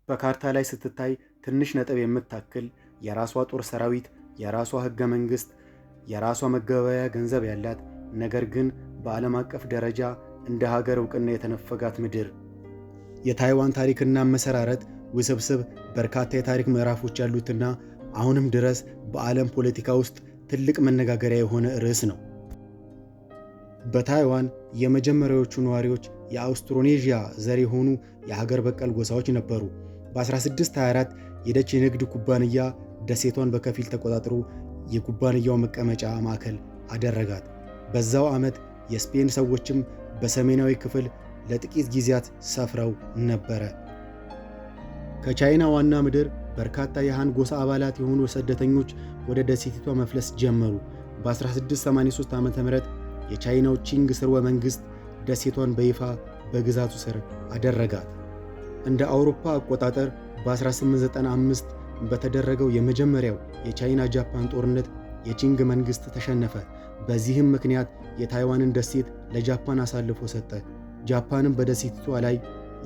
በካርታ ላይ ስትታይ ትንሽ ነጥብ የምታክል የራሷ ጦር ሰራዊት፣ የራሷ ህገ መንግስት፣ የራሷ መገበያያ ገንዘብ ያላት ነገር ግን በዓለም አቀፍ ደረጃ እንደ ሀገር እውቅና የተነፈጋት ምድር። የታይዋን ታሪክና አመሰራረት ውስብስብ በርካታ የታሪክ ምዕራፎች ያሉትና አሁንም ድረስ በዓለም ፖለቲካ ውስጥ ትልቅ መነጋገሪያ የሆነ ርዕስ ነው። በታይዋን የመጀመሪያዎቹ ነዋሪዎች የአውስትሮኔዥያ ዘር የሆኑ የሀገር በቀል ጎሳዎች ነበሩ። በ1624 የደች የንግድ ኩባንያ ደሴቷን በከፊል ተቆጣጥሮ የኩባንያው መቀመጫ ማዕከል አደረጋት። በዛው ዓመት የስፔን ሰዎችም በሰሜናዊ ክፍል ለጥቂት ጊዜያት ሰፍረው ነበረ። ከቻይና ዋና ምድር በርካታ የሃን ጎሳ አባላት የሆኑ ስደተኞች ወደ ደሴቲቷ መፍለስ ጀመሩ። በ1683 ዓ.ም የቻይናው ቺንግ ስርወ መንግሥት ደሴቷን በይፋ በግዛቱ ስር አደረጋት። እንደ አውሮፓ አቆጣጠር በ1895 በተደረገው የመጀመሪያው የቻይና ጃፓን ጦርነት የቺንግ መንግሥት ተሸነፈ። በዚህም ምክንያት የታይዋንን ደሴት ለጃፓን አሳልፎ ሰጠ። ጃፓንም በደሴቲቷ ላይ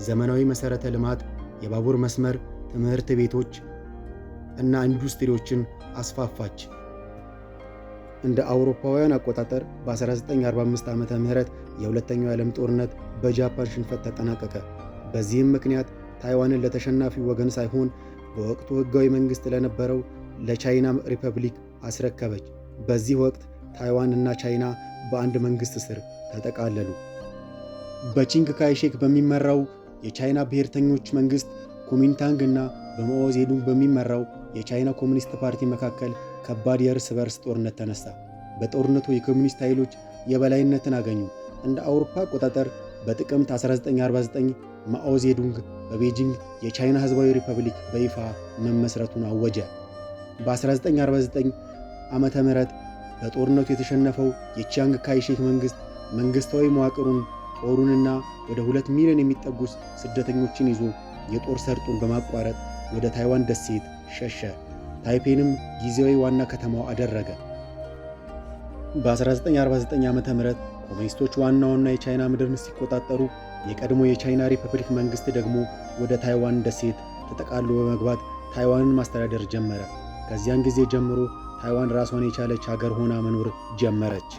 ዘመናዊ መሠረተ ልማት፣ የባቡር መስመር፣ ትምህርት ቤቶች እና ኢንዱስትሪዎችን አስፋፋች። እንደ አውሮፓውያን አቆጣጠር በ1945 ዓ.ም የሁለተኛው የዓለም ጦርነት በጃፓን ሽንፈት ተጠናቀቀ። በዚህም ምክንያት ታይዋንን ለተሸናፊ ወገን ሳይሆን በወቅቱ ሕጋዊ መንግሥት ለነበረው ለቻይና ሪፐብሊክ አስረከበች። በዚህ ወቅት ታይዋን እና ቻይና በአንድ መንግሥት ስር ተጠቃለሉ። በቺንግ ካይሼክ በሚመራው የቻይና ብሔርተኞች መንግሥት ኩሚንታንግ እና በማኦ ዜዱንግ በሚመራው የቻይና ኮሚኒስት ፓርቲ መካከል ከባድ የእርስ በርስ ጦርነት ተነሳ። በጦርነቱ የኮሚኒስት ኃይሎች የበላይነትን አገኙ። እንደ አውሮፓ አቆጣጠር በጥቅምት 1949 ማኦ ዜዱንግ በቤጂንግ የቻይና ሕዝባዊ ሪፐብሊክ በይፋ መመስረቱን አወጀ። በ1949 ዓመተ ምህረት በጦርነቱ የተሸነፈው የቺያንግ ካይሼክ መንግሥት መንግሥታዊ መዋቅሩን ጦሩንና ወደ 2 ሚሊዮን የሚጠጉ ስደተኞችን ይዞ የጦር ሰርጡን በማቋረጥ ወደ ታይዋን ደሴት ሸሸ። ታይፔንም ጊዜያዊ ዋና ከተማው አደረገ። በ1949 ዓመተ ምህረት ኮሚኒስቶች ዋናውና የቻይና ምድርን ሲቆጣጠሩ የቀድሞ የቻይና ሪፐብሊክ መንግሥት ደግሞ ወደ ታይዋን ደሴት ተጠቃሎ በመግባት ታይዋንን ማስተዳደር ጀመረ። ከዚያን ጊዜ ጀምሮ ታይዋን ራሷን የቻለች ሀገር ሆና መኖር ጀመረች።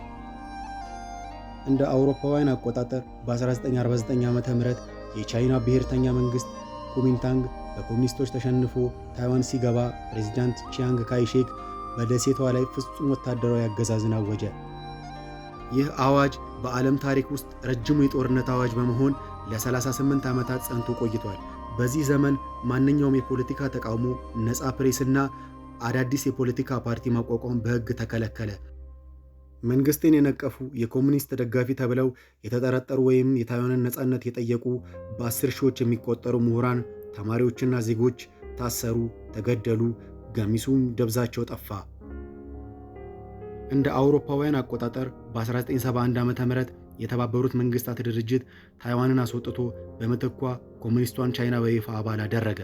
እንደ አውሮፓውያን አቆጣጠር በ1949 ዓመተ ምህረት የቻይና ብሔርተኛ መንግሥት ኩሚንታንግ በኮሚኒስቶች ተሸንፎ ታይዋን ሲገባ ፕሬዝዳንት ቺያንግ ካይሼክ በደሴቷ ላይ ፍጹም ወታደራዊ አገዛዝን አወጀ። ይህ አዋጅ በዓለም ታሪክ ውስጥ ረጅሙ የጦርነት አዋጅ በመሆን ለ38 ዓመታት ጸንቶ ቆይቷል። በዚህ ዘመን ማንኛውም የፖለቲካ ተቃውሞ፣ ነፃ ፕሬስና አዳዲስ የፖለቲካ ፓርቲ ማቋቋም በሕግ ተከለከለ። መንግሥትን የነቀፉ የኮሙኒስት ደጋፊ ተብለው የተጠረጠሩ ወይም የታይዋንን ነፃነት የጠየቁ በ10 ሺዎች የሚቆጠሩ ምሁራን፣ ተማሪዎችና ዜጎች ታሰሩ፣ ተገደሉ፣ ገሚሱም ደብዛቸው ጠፋ። እንደ አውሮፓውያን አቆጣጠር በ1971 ዓ.ም የተባበሩት መንግሥታት ድርጅት ታይዋንን አስወጥቶ በምትኳ ኮሙኒስቷን ቻይና በይፋ አባል አደረገ።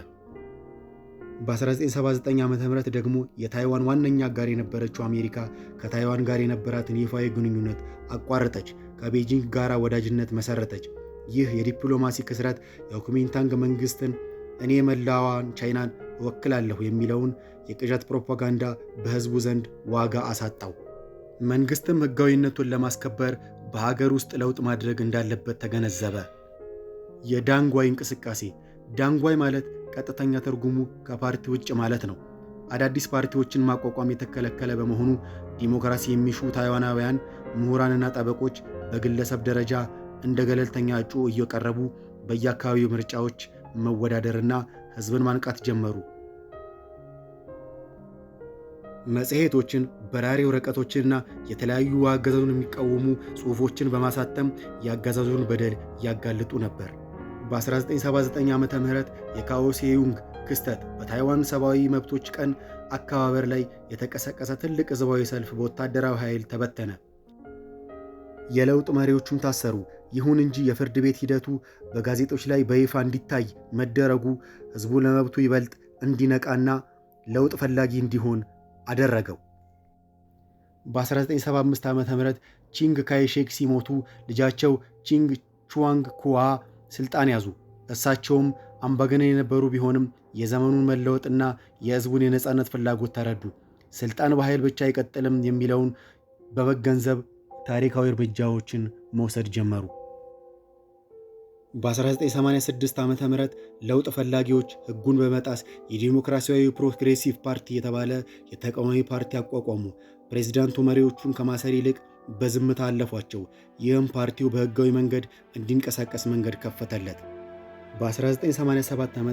በ1979 ዓ.ም ደግሞ የታይዋን ዋነኛ አጋር የነበረችው አሜሪካ ከታይዋን ጋር የነበራትን ይፋዊ ግንኙነት አቋረጠች፣ ከቤጂንግ ጋር ወዳጅነት መሰረተች። ይህ የዲፕሎማሲ ክስረት የኩሚንታንግ መንግሥትን እኔ መላዋን ቻይናን እወክላለሁ የሚለውን የቅዠት ፕሮፓጋንዳ በሕዝቡ ዘንድ ዋጋ አሳጣው። መንግሥትም ሕጋዊነቱን ለማስከበር በሀገር ውስጥ ለውጥ ማድረግ እንዳለበት ተገነዘበ። የዳንጓይ እንቅስቃሴ። ዳንጓይ ማለት ቀጥተኛ ትርጉሙ ከፓርቲ ውጭ ማለት ነው። አዳዲስ ፓርቲዎችን ማቋቋም የተከለከለ በመሆኑ ዲሞክራሲ የሚሹ ታይዋናውያን ምሁራንና ጠበቆች በግለሰብ ደረጃ እንደ ገለልተኛ እጩ እየቀረቡ በየአካባቢው ምርጫዎች መወዳደርና ሕዝብን ማንቃት ጀመሩ። መጽሔቶችን፣ በራሪ ወረቀቶችንና የተለያዩ አገዛዙን የሚቃወሙ ጽሑፎችን በማሳተም የአገዛዙን በደል ያጋልጡ ነበር። በ1979 ዓመተ ምህረት የካኦሴዩንግ ክስተት በታይዋን ሰብአዊ መብቶች ቀን አከባበር ላይ የተቀሰቀሰ ትልቅ ሕዝባዊ ሰልፍ በወታደራዊ ኃይል ተበተነ። የለውጥ መሪዎቹም ታሰሩ። ይሁን እንጂ የፍርድ ቤት ሂደቱ በጋዜጦች ላይ በይፋ እንዲታይ መደረጉ ሕዝቡ ለመብቱ ይበልጥ እንዲነቃና ለውጥ ፈላጊ እንዲሆን አደረገው። በ1975 ዓ.ም ቺንግ ካይሼክ ሲሞቱ ልጃቸው ቺንግ ቹዋንግ ኩዋ ስልጣን ያዙ። እሳቸውም አምባገነን የነበሩ ቢሆንም የዘመኑን መለወጥና የሕዝቡን የነፃነት ፍላጎት ተረዱ። ስልጣን በኃይል ብቻ አይቀጥልም የሚለውን በመገንዘብ ታሪካዊ እርምጃዎችን መውሰድ ጀመሩ። በ1986 ዓ.ም ለውጥ ፈላጊዎች ሕጉን በመጣስ የዲሞክራሲያዊ ፕሮግሬሲቭ ፓርቲ የተባለ የተቃዋሚ ፓርቲ አቋቋሙ። ፕሬዚዳንቱ መሪዎቹን ከማሰር ይልቅ በዝምታ አለፏቸው። ይህም ፓርቲው በሕጋዊ መንገድ እንዲንቀሳቀስ መንገድ ከፈተለት። በ1987 ዓ.ም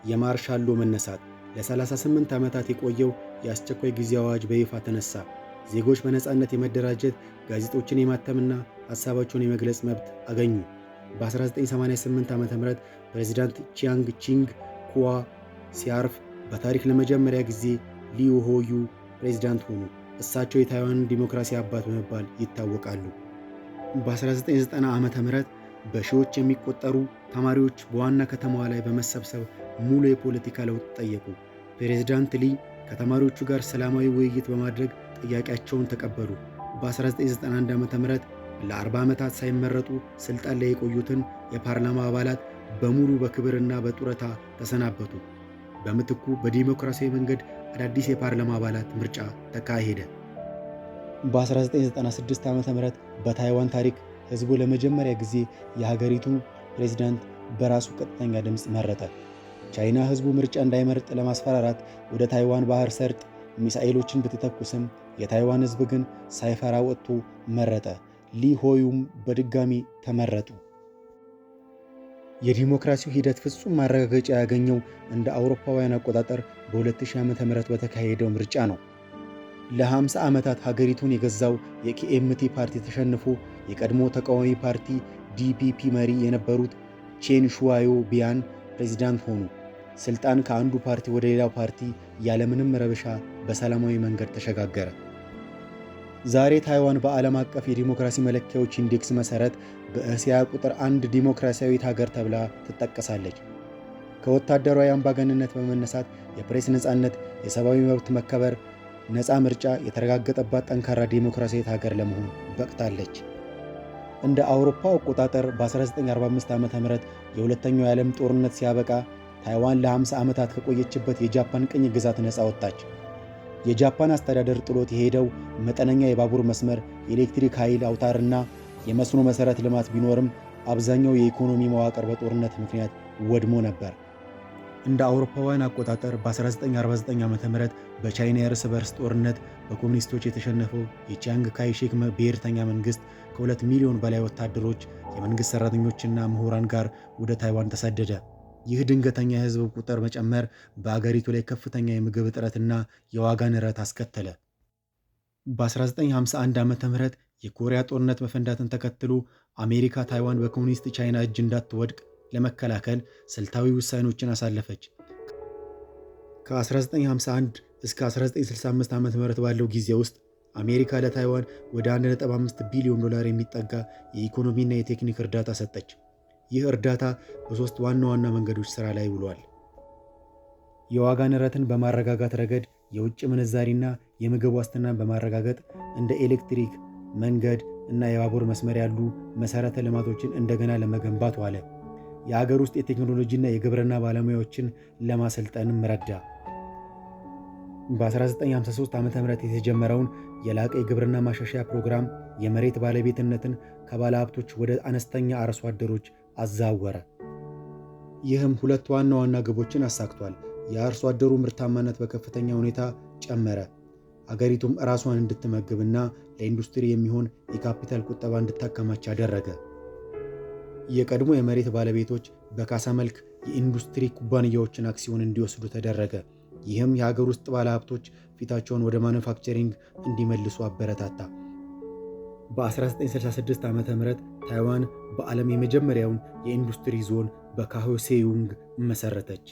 የማርሻል ሎ መነሳት ለ38 ዓመታት የቆየው የአስቸኳይ ጊዜ አዋጅ በይፋ ተነሳ። ዜጎች በነፃነት የመደራጀት፣ ጋዜጦችን የማተምና ሐሳባቸውን የመግለጽ መብት አገኙ። በ1988 ዓ.ም ፕሬዚዳንት ቺያንግ ቺንግ ኩዋ ሲያርፍ በታሪክ ለመጀመሪያ ጊዜ ሊዩ ሆዩ ፕሬዚዳንት ሆኑ። እሳቸው የታይዋን ዲሞክራሲ አባት በመባል ይታወቃሉ። በ1990 ዓ.ም በሺዎች የሚቆጠሩ ተማሪዎች በዋና ከተማዋ ላይ በመሰብሰብ ሙሉ የፖለቲካ ለውጥ ጠየቁ። ፕሬዚዳንት ሊ ከተማሪዎቹ ጋር ሰላማዊ ውይይት በማድረግ ጥያቄያቸውን ተቀበሉ። በ1991 ዓ.ም ለ40 ዓመታት ሳይመረጡ ስልጣን ላይ የቆዩትን የፓርላማ አባላት በሙሉ በክብርና በጡረታ ተሰናበቱ። በምትኩ በዲሞክራሲያዊ መንገድ አዳዲስ የፓርላማ አባላት ምርጫ ተካሄደ። በ1996 ዓ.ም በታይዋን ታሪክ ሕዝቡ ለመጀመሪያ ጊዜ የሀገሪቱ ፕሬዝዳንት በራሱ ቀጥተኛ ድምፅ መረጠ። ቻይና ሕዝቡ ምርጫ እንዳይመርጥ ለማስፈራራት ወደ ታይዋን ባህር ሰርጥ ሚሳኤሎችን ብትተኩስም የታይዋን ሕዝብ ግን ሳይፈራ ወጥቶ መረጠ። ሊ ሆዩም በድጋሚ ተመረጡ። የዲሞክራሲው ሂደት ፍጹም ማረጋገጫ ያገኘው እንደ አውሮፓውያን አቆጣጠር በ2000 ዓ.ም በተካሄደው ምርጫ ነው። ለ50 ዓመታት ሀገሪቱን የገዛው የኬኤምቲ ፓርቲ ተሸንፎ የቀድሞ ተቃዋሚ ፓርቲ ዲፒፒ መሪ የነበሩት ቼን ሹዋዮ ቢያን ፕሬዚዳንት ሆኑ። ስልጣን ከአንዱ ፓርቲ ወደ ሌላው ፓርቲ ያለምንም ረብሻ በሰላማዊ መንገድ ተሸጋገረ። ዛሬ ታይዋን በዓለም አቀፍ የዲሞክራሲ መለኪያዎች ኢንዴክስ መሠረት በእስያ ቁጥር 1 ዲሞክራሲያዊት ሀገር ተብላ ትጠቀሳለች። ከወታደራዊ አምባገነንነት በመነሳት የፕሬስ ነፃነት፣ የሰብአዊ መብት መከበር፣ ነፃ ምርጫ የተረጋገጠባት ጠንካራ ዲሞክራሲያዊት ሀገር ለመሆን በቅታለች። እንደ አውሮፓ አቆጣጠር በ1945 ዓ.ም የሁለተኛው የዓለም ጦርነት ሲያበቃ ታይዋን ለ50 ዓመታት ከቆየችበት የጃፓን ቅኝ ግዛት ነፃ ወጣች። የጃፓን አስተዳደር ጥሎት የሄደው መጠነኛ የባቡር መስመር፣ የኤሌክትሪክ ኃይል አውታርና የመስኖ መሠረተ ልማት ቢኖርም አብዛኛው የኢኮኖሚ መዋቅር በጦርነት ምክንያት ወድሞ ነበር። እንደ አውሮፓውያን አቆጣጠር በ1949 ዓ.ም በቻይና የእርስ በርስ ጦርነት በኮሚኒስቶች የተሸነፈው የቺያንግ ካይሼክ ብሔርተኛ መንግሥት ከ2 ሚሊዮን በላይ ወታደሮች፣ የመንግሥት ሠራተኞችና ምሁራን ጋር ወደ ታይዋን ተሰደደ። ይህ ድንገተኛ የሕዝብ ቁጥር መጨመር በአገሪቱ ላይ ከፍተኛ የምግብ እጥረትና የዋጋ ንረት አስከተለ። በ1951 ዓ.ም የኮሪያ ጦርነት መፈንዳትን ተከትሎ አሜሪካ ታይዋን በኮሙኒስት ቻይና እጅ እንዳትወድቅ ለመከላከል ስልታዊ ውሳኔዎችን አሳለፈች። ከ1951 እስከ 1965 ዓ.ም ባለው ጊዜ ውስጥ አሜሪካ ለታይዋን ወደ 1.5 ቢሊዮን ዶላር የሚጠጋ የኢኮኖሚና የቴክኒክ እርዳታ ሰጠች። ይህ እርዳታ በሦስት ዋና ዋና መንገዶች ሥራ ላይ ውሏል። የዋጋ ንረትን በማረጋጋት ረገድ የውጭ ምንዛሪና የምግብ ዋስትናን በማረጋገጥ እንደ ኤሌክትሪክ፣ መንገድ እና የባቡር መስመር ያሉ መሠረተ ልማቶችን እንደገና ለመገንባት ዋለ። የአገር ውስጥ የቴክኖሎጂና የግብርና ባለሙያዎችን ለማሰልጠንም ረዳ። በ1953 ዓ.ም የተጀመረውን የላቀ የግብርና ማሻሻያ ፕሮግራም የመሬት ባለቤትነትን ከባለሀብቶች ወደ አነስተኛ አርሶ አደሮች አዛወረ። ይህም ሁለት ዋና ዋና ግቦችን አሳክቷል። የአርሶ አደሩ ምርታማነት በከፍተኛ ሁኔታ ጨመረ። አገሪቱም ራሷን እንድትመግብና ለኢንዱስትሪ የሚሆን የካፒታል ቁጠባ እንድታከማች አደረገ። የቀድሞ የመሬት ባለቤቶች በካሳ መልክ የኢንዱስትሪ ኩባንያዎችን አክሲዮን እንዲወስዱ ተደረገ። ይህም የሀገር ውስጥ ባለሀብቶች ፊታቸውን ወደ ማኑፋክቸሪንግ እንዲመልሱ አበረታታ። በ1966 ዓ.ም ታይዋን በዓለም የመጀመሪያውን የኢንዱስትሪ ዞን በካሆሴዩንግ መሰረተች።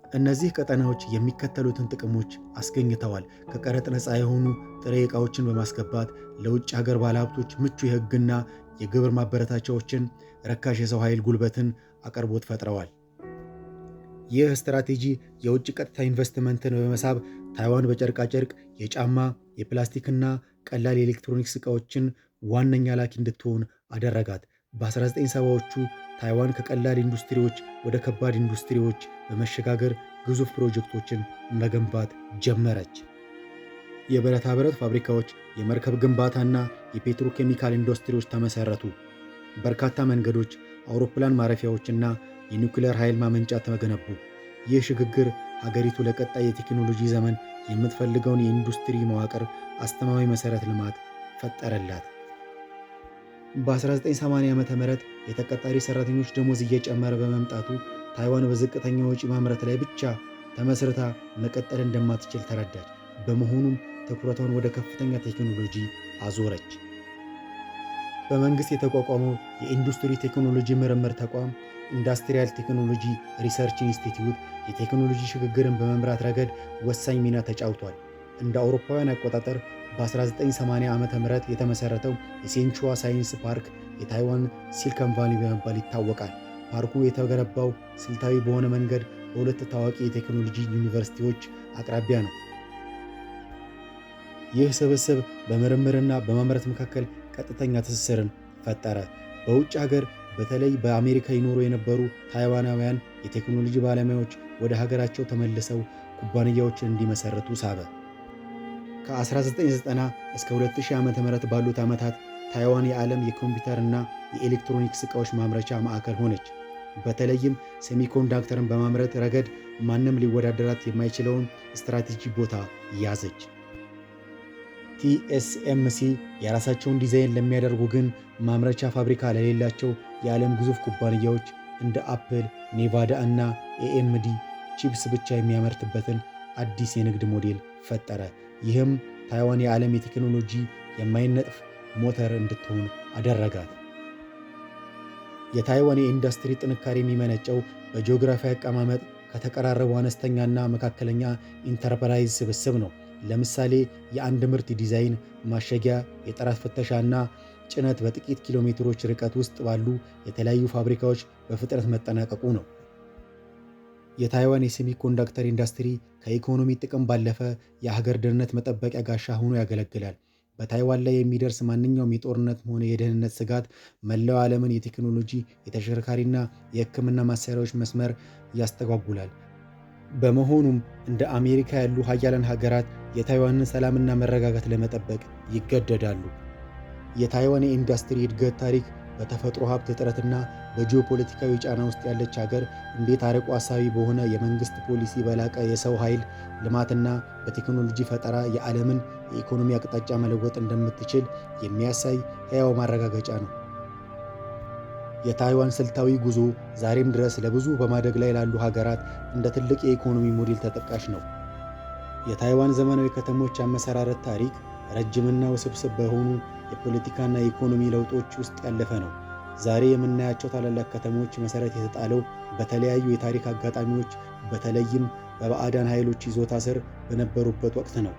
እነዚህ ቀጠናዎች የሚከተሉትን ጥቅሞች አስገኝተዋል። ከቀረጥ ነፃ የሆኑ ጥሬ ዕቃዎችን በማስገባት ለውጭ ሀገር ባለሀብቶች ምቹ የሕግና የግብር ማበረታቻዎችን፣ ረካሽ የሰው ኃይል ጉልበትን አቅርቦት ፈጥረዋል። ይህ ስትራቴጂ የውጭ ቀጥታ ኢንቨስትመንትን በመሳብ ታይዋን በጨርቃጨርቅ፣ የጫማ፣ የፕላስቲክና ቀላል የኤሌክትሮኒክስ ዕቃዎችን ዋነኛ ላኪ እንድትሆን አደረጋት። በ1970ዎቹ ታይዋን ከቀላል ኢንዱስትሪዎች ወደ ከባድ ኢንዱስትሪዎች በመሸጋገር ግዙፍ ፕሮጀክቶችን መገንባት ጀመረች። የብረታ ብረት ፋብሪካዎች፣ የመርከብ ግንባታና የፔትሮኬሚካል ኢንዱስትሪዎች ተመሰረቱ። በርካታ መንገዶች፣ አውሮፕላን ማረፊያዎችና የኒውክሌር ኃይል ማመንጫ ተገነቡ። ይህ ሽግግር ሀገሪቱ ለቀጣይ የቴክኖሎጂ ዘመን የምትፈልገውን የኢንዱስትሪ መዋቅር አስተማማኝ መሠረተ ልማት ፈጠረላት። በ1980 ዓ.ም የተቀጣሪ ሰራተኞች ደሞዝ እየጨመረ በመምጣቱ ታይዋን በዝቅተኛ ወጪ ማምረት ላይ ብቻ ተመስርታ መቀጠል እንደማትችል ተረዳች። በመሆኑም ትኩረቷን ወደ ከፍተኛ ቴክኖሎጂ አዞረች። በመንግሥት የተቋቋመው የኢንዱስትሪ ቴክኖሎጂ ምርምር ተቋም ኢንዱስትሪያል ቴክኖሎጂ ሪሰርች ኢንስቲትዩት የቴክኖሎጂ ሽግግርን በመምራት ረገድ ወሳኝ ሚና ተጫውቷል። እንደ አውሮፓውያን አቆጣጠር በ1980 ዓ.ም የተመሠረተው የሴንቹዋ ሳይንስ ፓርክ የታይዋን ሲሊከን ቫሊ በመባል ይታወቃል። ፓርኩ የተገነባው ስልታዊ በሆነ መንገድ በሁለት ታዋቂ የቴክኖሎጂ ዩኒቨርሲቲዎች አቅራቢያ ነው። ይህ ስብስብ በምርምርና በማምረት መካከል ቀጥተኛ ትስስርን ፈጠረ። በውጭ ሀገር በተለይ በአሜሪካ ይኖሩ የነበሩ ታይዋናውያን የቴክኖሎጂ ባለሙያዎች ወደ ሀገራቸው ተመልሰው ኩባንያዎችን እንዲመሰርቱ ሳበ። ከ1990 እስከ 2000 ዓ.ም ባሉት ዓመታት ታይዋን የዓለም የኮምፒውተርና የኤሌክትሮኒክስ ዕቃዎች ማምረቻ ማዕከል ሆነች። በተለይም ሴሚኮንዳክተርን በማምረት ረገድ ማንም ሊወዳደራት የማይችለውን ስትራቴጂ ቦታ ያዘች። ቲኤስኤምሲ የራሳቸውን ዲዛይን ለሚያደርጉ ግን ማምረቻ ፋብሪካ ለሌላቸው የዓለም ግዙፍ ኩባንያዎች እንደ አፕል፣ ኔቫዳ እና ኤኤምዲ ቺፕስ ብቻ የሚያመርትበትን አዲስ የንግድ ሞዴል ፈጠረ። ይህም ታይዋን የዓለም የቴክኖሎጂ የማይነጥፍ ሞተር እንድትሆን አደረጋት። የታይዋን የኢንዱስትሪ ጥንካሬ የሚመነጨው በጂኦግራፊያዊ አቀማመጥ ከተቀራረቡ አነስተኛና መካከለኛ ኢንተርፕራይዝ ስብስብ ነው። ለምሳሌ የአንድ ምርት ዲዛይን፣ ማሸጊያ፣ የጥራት ፍተሻ እና ጭነት በጥቂት ኪሎ ሜትሮች ርቀት ውስጥ ባሉ የተለያዩ ፋብሪካዎች በፍጥነት መጠናቀቁ ነው። የታይዋን የሴሚኮንዳክተር ኢንዱስትሪ ከኢኮኖሚ ጥቅም ባለፈ የሀገር ደህንነት መጠበቂያ ጋሻ ሆኖ ያገለግላል። በታይዋን ላይ የሚደርስ ማንኛውም የጦርነት ሆነ የደህንነት ስጋት መላው ዓለምን የቴክኖሎጂ፣ የተሽከርካሪና የሕክምና መሳሪያዎች መስመር ያስተጓጉላል። በመሆኑም እንደ አሜሪካ ያሉ ሀያላን ሀገራት የታይዋንን ሰላምና መረጋጋት ለመጠበቅ ይገደዳሉ። የታይዋን የኢንዱስትሪ እድገት ታሪክ በተፈጥሮ ሀብት እጥረትና በጂኦፖለቲካዊ ጫና ውስጥ ያለች ሀገር እንዴት አርቆ አሳቢ በሆነ የመንግስት ፖሊሲ፣ በላቀ የሰው ኃይል ልማትና በቴክኖሎጂ ፈጠራ የዓለምን የኢኮኖሚ አቅጣጫ መለወጥ እንደምትችል የሚያሳይ ሕያው ማረጋገጫ ነው። የታይዋን ስልታዊ ጉዞ ዛሬም ድረስ ለብዙ በማደግ ላይ ላሉ ሀገራት እንደ ትልቅ የኢኮኖሚ ሞዴል ተጠቃሽ ነው። የታይዋን ዘመናዊ ከተሞች አመሰራረት ታሪክ ረጅምና ውስብስብ በሆኑ የፖለቲካና የኢኮኖሚ ለውጦች ውስጥ ያለፈ ነው። ዛሬ የምናያቸው ታላላቅ ከተሞች መሠረት የተጣለው በተለያዩ የታሪክ አጋጣሚዎች፣ በተለይም በባዕዳን ኃይሎች ይዞታ ስር በነበሩበት ወቅት ነው።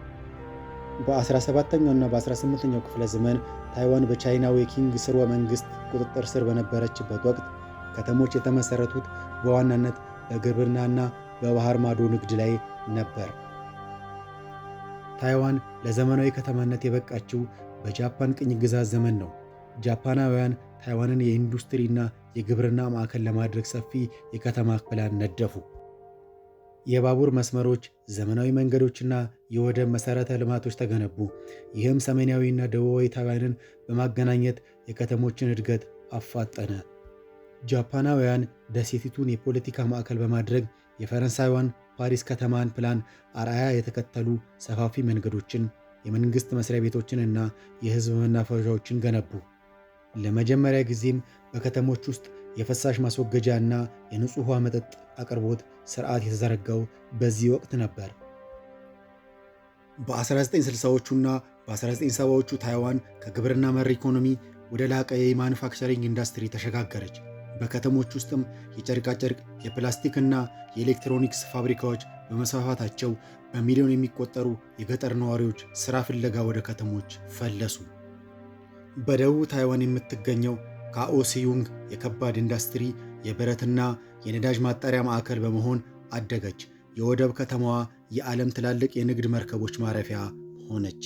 በ17ኛው እና በ18ኛው ክፍለ ዘመን ታይዋን በቻይናው የኪንግ ሥርወ መንግሥት ቁጥጥር ስር በነበረችበት ወቅት ከተሞች የተመሠረቱት በዋናነት በግብርናና በባህር ማዶ ንግድ ላይ ነበር። ታይዋን ለዘመናዊ ከተማነት የበቃችው በጃፓን ቅኝ ግዛት ዘመን ነው። ጃፓናውያን ታይዋንን የኢንዱስትሪና የግብርና ማዕከል ለማድረግ ሰፊ የከተማ ፕላን ነደፉ። የባቡር መስመሮች፣ ዘመናዊ መንገዶችና የወደብ መሠረተ ልማቶች ተገነቡ። ይህም ሰሜናዊና ደቡባዊ ታይዋንን በማገናኘት የከተሞችን እድገት አፋጠነ። ጃፓናውያን ደሴቲቱን የፖለቲካ ማዕከል በማድረግ የፈረንሳይዋን ፓሪስ ከተማን ፕላን አርአያ የተከተሉ ሰፋፊ መንገዶችን፣ የመንግሥት መስሪያ ቤቶችን እና የሕዝብ መናፈሻዎችን ገነቡ። ለመጀመሪያ ጊዜም በከተሞች ውስጥ የፍሳሽ ማስወገጃ እና የንጹህ ውሃ መጠጥ አቅርቦት ስርዓት የተዘረጋው በዚህ ወቅት ነበር። በ1960ዎቹ እና በ1970ዎቹ ታይዋን ከግብርና መር ኢኮኖሚ ወደ ላቀ የማኑፋክቸሪንግ ኢንዱስትሪ ተሸጋገረች። በከተሞች ውስጥም የጨርቃጨርቅ፣ የፕላስቲክ እና የኤሌክትሮኒክስ ፋብሪካዎች በመስፋፋታቸው በሚሊዮን የሚቆጠሩ የገጠር ነዋሪዎች ሥራ ፍለጋ ወደ ከተሞች ፈለሱ። በደቡብ ታይዋን የምትገኘው ካኦሲዩንግ የከባድ ኢንዱስትሪ፣ የብረትና የነዳጅ ማጣሪያ ማዕከል በመሆን አደገች። የወደብ ከተማዋ የዓለም ትላልቅ የንግድ መርከቦች ማረፊያ ሆነች።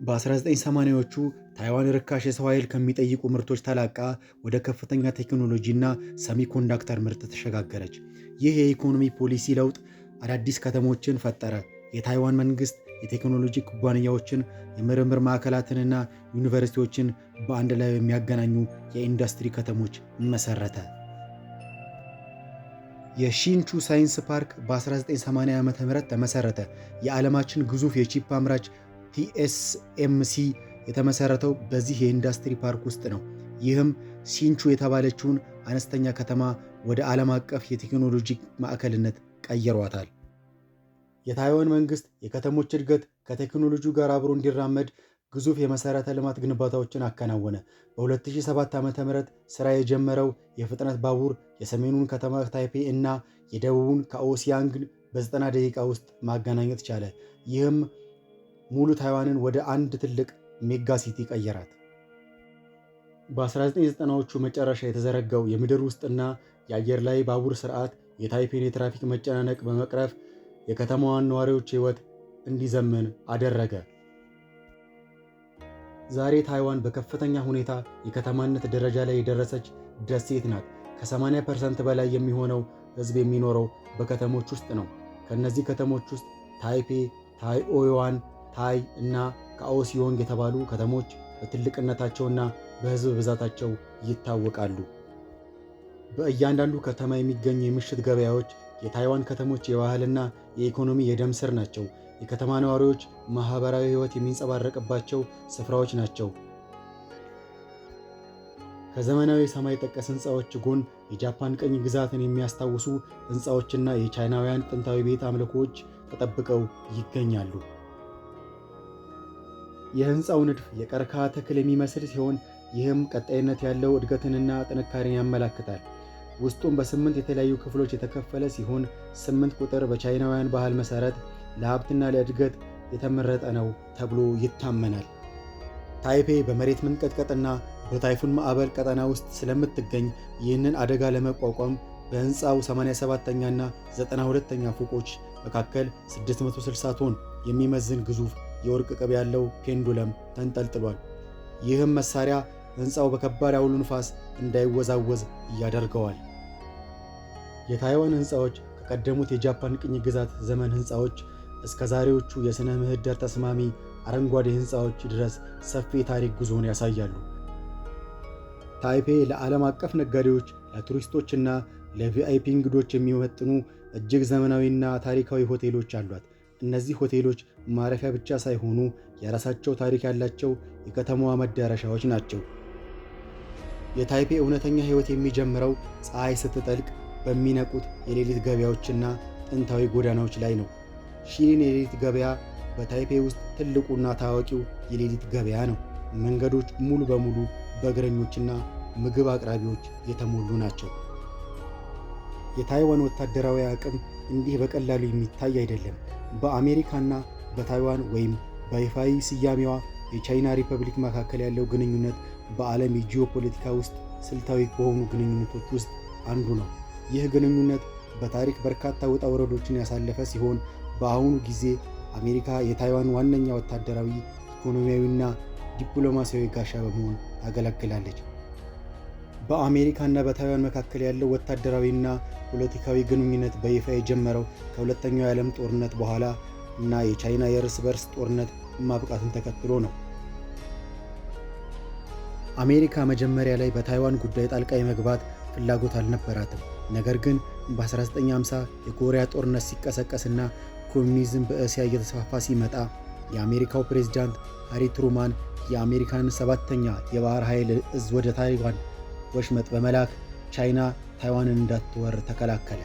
በ1980ዎቹ ታይዋን ርካሽ የሰው ኃይል ከሚጠይቁ ምርቶች ተላቃ ወደ ከፍተኛ ቴክኖሎጂና ሰሚኮንዳክተር ምርት ተሸጋገረች። ይህ የኢኮኖሚ ፖሊሲ ለውጥ አዳዲስ ከተሞችን ፈጠረ። የታይዋን መንግስት የቴክኖሎጂ ኩባንያዎችን፣ የምርምር ማዕከላትንና ዩኒቨርሲቲዎችን በአንድ ላይ የሚያገናኙ የኢንዱስትሪ ከተሞች መሰረተ። የሺንቹ ሳይንስ ፓርክ በ1980 ዓ.ም ተመሰረተ። የዓለማችን ግዙፍ የቺፕ አምራች TSMC የተመሰረተው በዚህ የኢንዱስትሪ ፓርክ ውስጥ ነው። ይህም ሲንቹ የተባለችውን አነስተኛ ከተማ ወደ ዓለም አቀፍ የቴክኖሎጂ ማዕከልነት ቀይሯታል። የታይዋን መንግስት የከተሞች እድገት ከቴክኖሎጂው ጋር አብሮ እንዲራመድ ግዙፍ የመሰረተ ልማት ግንባታዎችን አከናወነ። በ2007 ዓ.ም ስራ የጀመረው የፍጥነት ባቡር የሰሜኑን ከተማ ታይፔ እና የደቡቡን ካኦሲያንግ በ90 ደቂቃ ውስጥ ማገናኘት ቻለ። ይህም ሙሉ ታይዋንን ወደ አንድ ትልቅ ሜጋ ሲቲ ቀየራት። በ1990ዎቹ መጨረሻ የተዘረጋው የምድር ውስጥና የአየር ላይ ባቡር ስርዓት የታይፔን የትራፊክ መጨናነቅ በመቅረፍ የከተማዋን ነዋሪዎች ሕይወት እንዲዘምን አደረገ። ዛሬ ታይዋን በከፍተኛ ሁኔታ የከተማነት ደረጃ ላይ የደረሰች ደሴት ናት። ከ80% በላይ የሚሆነው ሕዝብ የሚኖረው በከተሞች ውስጥ ነው። ከእነዚህ ከተሞች ውስጥ ታይፔ፣ ታይኦዩዋን፣ ታይ እና ካኦሲዮንግ የተባሉ ከተሞች በትልቅነታቸውና በሕዝብ ብዛታቸው ይታወቃሉ። በእያንዳንዱ ከተማ የሚገኙ የምሽት ገበያዎች የታይዋን ከተሞች የባህልና የኢኮኖሚ የደም ስር ናቸው። የከተማ ነዋሪዎች ማህበራዊ ሕይወት የሚንጸባረቅባቸው ስፍራዎች ናቸው። ከዘመናዊ ሰማይ ጠቀስ ሕንፃዎች ጎን የጃፓን ቅኝ ግዛትን የሚያስታውሱ ሕንፃዎችና የቻይናውያን ጥንታዊ ቤት አምልኮዎች ተጠብቀው ይገኛሉ። የሕንፃው ንድፍ የቀርከሃ ተክል የሚመስል ሲሆን ይህም ቀጣይነት ያለው እድገትንና ጥንካሬን ያመላክታል። ውስጡም በ8 የተለያዩ ክፍሎች የተከፈለ ሲሆን 8 ቁጥር በቻይናውያን ባህል መሰረት ለሀብትና ለእድገት የተመረጠ ነው ተብሎ ይታመናል። ታይፔ በመሬት መንቀጥቀጥና በታይፉን ማዕበል ቀጠና ውስጥ ስለምትገኝ ይህንን አደጋ ለመቋቋም በሕንፃው 87ኛና 92ኛ ፎቆች መካከል 660 ቶን የሚመዝን ግዙፍ የወርቅ ቅብ ያለው ፔንዱለም ተንጠልጥሏል። ይህም መሳሪያ ሕንፃው በከባድ አውሎ ንፋስ እንዳይወዛወዝ ያደርገዋል። የታይዋን ሕንፃዎች ከቀደሙት የጃፓን ቅኝ ግዛት ዘመን ሕንፃዎች እስከ ዛሬዎቹ የሥነ ምህዳር ተስማሚ አረንጓዴ ሕንፃዎች ድረስ ሰፊ የታሪክ ጉዞን ያሳያሉ። ታይፔ ለዓለም አቀፍ ነጋዴዎች፣ ለቱሪስቶችና ለቪአይፒ እንግዶች የሚመጥኑ እጅግ ዘመናዊና ታሪካዊ ሆቴሎች አሏት። እነዚህ ሆቴሎች ማረፊያ ብቻ ሳይሆኑ የራሳቸው ታሪክ ያላቸው የከተማዋ መዳረሻዎች ናቸው። የታይፔ እውነተኛ ሕይወት የሚጀምረው ፀሐይ ስትጠልቅ በሚነቁት የሌሊት ገበያዎችና ጥንታዊ ጎዳናዎች ላይ ነው። ሺሊን የሌሊት ገበያ በታይፔ ውስጥ ትልቁና ታዋቂው የሌሊት ገበያ ነው። መንገዶች ሙሉ በሙሉ በእግረኞችና ምግብ አቅራቢዎች የተሞሉ ናቸው። የታይዋን ወታደራዊ አቅም እንዲህ በቀላሉ የሚታይ አይደለም። በአሜሪካና በታይዋን ወይም በይፋዊ ስያሜዋ የቻይና ሪፐብሊክ መካከል ያለው ግንኙነት በዓለም የጂኦፖለቲካ ውስጥ ስልታዊ ከሆኑ ግንኙነቶች ውስጥ አንዱ ነው። ይህ ግንኙነት በታሪክ በርካታ ውጣ ውረዶችን ያሳለፈ ሲሆን በአሁኑ ጊዜ አሜሪካ የታይዋን ዋነኛ ወታደራዊ፣ ኢኮኖሚያዊና ዲፕሎማሲያዊ ጋሻ በመሆን ታገለግላለች። በአሜሪካና በታይዋን መካከል ያለው ወታደራዊና ፖለቲካዊ ግንኙነት በይፋ የጀመረው ከሁለተኛው የዓለም ጦርነት በኋላ እና የቻይና የእርስ በርስ ጦርነት ማብቃትን ተከትሎ ነው። አሜሪካ መጀመሪያ ላይ በታይዋን ጉዳይ ጣልቃ የመግባት ፍላጎት አልነበራትም። ነገር ግን በ1950 የኮሪያ ጦርነት ሲቀሰቀስና ኮሚኒዝም በእስያ እየተስፋፋ ሲመጣ የአሜሪካው ፕሬዝዳንት ሃሪ ትሩማን የአሜሪካን 7ኛ የባህር ኃይል እዝ ወደ ታይዋን ወሽመጥ በመላክ ቻይና ታይዋንን እንዳትወር ተከላከለ።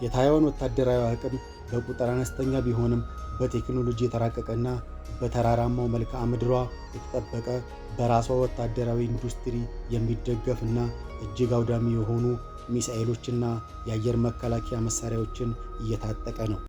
የታይዋን ወታደራዊ አቅም በቁጥር አነስተኛ ቢሆንም በቴክኖሎጂ የተራቀቀና በተራራማው መልክዓ ምድሯ የተጠበቀ በራሷ ወታደራዊ ኢንዱስትሪ የሚደገፍና እጅግ አውዳሚ የሆኑ ሚሳኤሎችና የአየር መከላከያ መሳሪያዎችን እየታጠቀ ነው።